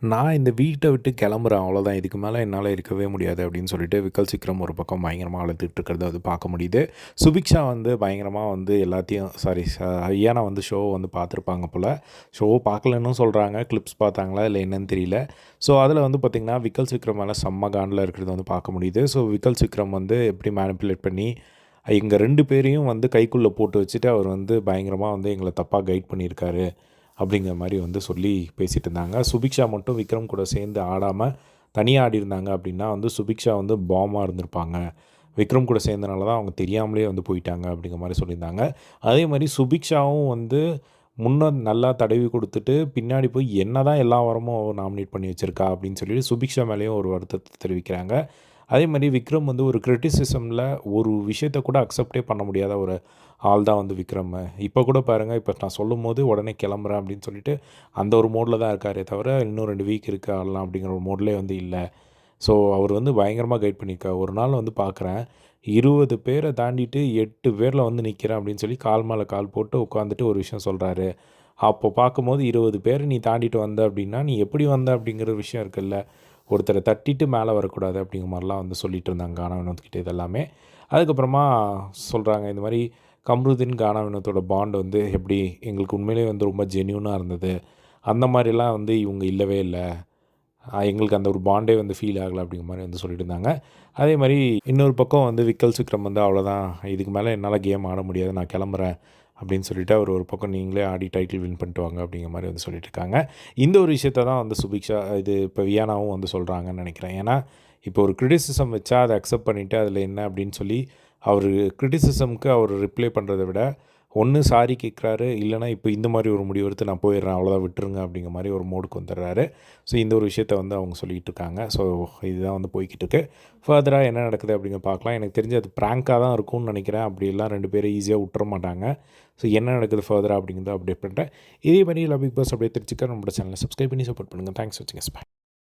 நான் இந்த வீட்ட விட்டு கிளம்புறேன் அவ்வளோதான். இதுக்கு மேல என்னால இருக்கவே முடியாது அப்படின்னு சொல்லிட்டு விக்கல் சிக்ரம் ஒரு பக்கம் பயங்கரமா அழுதுட்டு இருக்கிறத வந்து பார்க்க முடியுது. சுபிக்ஷா வந்து பயங்கரமா வந்து எல்லாத்தையும் ஐயானா வந்து ஷோ வந்து பார்த்துருப்பாங்க போல. ஷோ பார்க்கலன்னும் சொல்றாங்க. கிளிப்ஸ் பார்த்தாங்களா இல்ல என்னன்னு தெரியல. ஸோ அதில வந்து பார்த்தீங்கன்னா, விக்கல் சிக்ரம் மேல செம்ம காண்டுல இருக்கிறத வந்து பார்க்க முடியுது. ஸோ விக்கல் சிக்ரம் வந்து எப்படி மேனிபுலேட் பண்ணி எங்க 2 பேரையும் வந்து கைக்குள்ள போட்டு வச்சுட்டு அவர் வந்து பயங்கரமா வந்து எங்கள தப்பா கைட் பண்ணியிருக்காரு. அப்படிங்கிற மாரி வந்து சொல்லி பேசிட்டு இருந்தாங்க. சுபிக்ஷா மட்டும் விக்ரம் கூட சேர்ந்து ஆடாம, தனியா ஆடியிருந்தாங்க அப்படின்னா வந்து சுபிக்ஷா வந்து பாமா இருந்திருப்பாங்க. விக்ரம் கூட சேர்ந்தனால தான் அவங்க தெரியாமலே வந்து போயிட்டாங்க அப்படிங்கிற மாரி சொல்லியிருந்தாங்க. அதே மாரி சுபிக்ஷாவும் வந்து முன்ன நல்லா தடவி குடுத்துட்டு, பின்னாடி போய் என்னதான் எல்லா வாரமும் நாமினேட் பண்ணி வச்சிருக்கா அப்படின்னு சொல்லி சுபிக்ஷா மேலேயும் ஒரு வருத்தத்த தெரிவிக்கிறாங்க. அதே மாரி விக்ரம் வந்து ஒரு கிரிட்டிசிசம்ல ஒரு விஷயத்த கூட அக்செப்டே பண்ண முடியாத ஒரு ஆள் தான் வந்து விக்ரம். இப்போ கூட பாருங்க, இப்போ நான் சொல்லும்போது உடனே கிளம்புறேன் அப்படின்னு சொல்லிட்டு, அந்த ஒரு மோட்ல தான் இருக்காரே தவிர, இன்னும் 2 வீக் இருக்கு ஆடலாம் அப்படிங்கிற ஒரு மோட்லயே வந்து இல்ல. ஸோ அவர் வந்து பயங்கரமா கைட் பண்ணியிருக்காரு. ஒரு நாள் வந்து பார்க்குறேன், 20 பேர தாண்டிட்டு 8 பேர்ல வந்து நிக்கிறேன் அப்படின்னு சொல்லி கால் மேல கால் போட்டு உட்காந்துட்டு ஒரு விஷயம் சொல்றாரு. அப்போ பார்க்கும்போது 20 பேர நீ தாண்டிட்டு வந்த அப்படின்னா, நீ எப்படி வந்த அப்படிங்கிற விஷயம் இருக்குல்ல. ஒருத்தர தட்டிட்டு மேலே வரக்கூடாது அப்படிங்கிற மாரிலாம் வந்து சொல்லிட்டு இருந்தாங்க கானா வினோத்கிட்ட இதெல்லாமே. அதுக்கப்புறமா சொல்றாங்க, இந்த மாரி கம்ருதீன், கானா வினோத்தோட பாண்ட் வந்து எப்படி எங்களுக்கு உண்மையிலேயே வந்து ரொம்ப ஜென்யூனா இருந்தது. அந்த மாரிலாம் வந்து இவங்க இல்லவே இல்ல. எங்களுக்கு அந்த ஒரு பாண்டே வந்து ஃபீல் ஆகல அப்படிங்கிற மாரி வந்து சொல்லிட்டு இருந்தாங்க. அதே மாரி இன்னொரு பக்கம் வந்து விக்கல் சிக்ரம் வந்து அவ்வளோதான், இதுக்கு மேல என்னால கேம் ஆட முடியாது. நான் கிளம்புறேன் அப்படின்னு சொல்லிட்டு அவர் ஒரு பக்கம் நீங்களே ஆடி டைட்டில் வின் பண்ணிட்டு வாங்க அப்படிங்கிற மாரி வந்து சொல்லிட்டு இருக்காங்க. இந்த ஒரு விஷயத்த தான் வந்து சுபிக்ஷா இது இப்போ வியானாவும் வந்து சொல்றாங்கன்னு நெனைக்கிறேன். ஏன்னா, இப்போ ஒரு கிரிட்டிசிசம் வச்சா அத அக்செப்ட் பண்ணிட்டு அதில என்ன அப்படின்னு சொல்லி அவரு கிரிட்டிசிசம்க்கு அவர் ரிப்ளை பண்றத விட, ஒண்ணு சாரி கேட்குறாரு, இல்லன்னா இப்போ இந்த மாரி ஒரு முடிவு எடுத்து நான் போயிடுறேன் அவ்வளோதான் விட்டுருங்க அப்படிங்கிற மாரி ஒரு மோடுக்கு வந்துடுறாரு. ஸோ இந்த ஒரு விஷயத்த வந்து அவங்க சொல்லிட்டு இருக்காங்க. ஸோ இதுதான் வந்து போய்க்கிட்டு இருக்கு. ஃபர்தரா என்ன நடக்குது அப்படிங்க பார்க்கலாம். எனக்கு தெரிஞ்சு அது பிராங்க்கா தான் இருக்கும்னு நெனைக்கிறேன். அப்படிலாம் 2 பேரும் ஈஸியா விட்டுற மாட்டாங்க. ஸோ என்ன நடக்குது ஃபர்தரா அப்படிங்கிறத அப்டேட் பண்ணுறேன். இதே மாரி எல்லா பிக் பாஸ் அப்டேட் தெரிஞ்சுக்க நம்மளோட சேனலை சப்ஸ்கிரைப் பண்ணி சப்போர்ட் பண்ணுங்கள். தேங்க்ஸ் ஃபார் வாட்சிங்.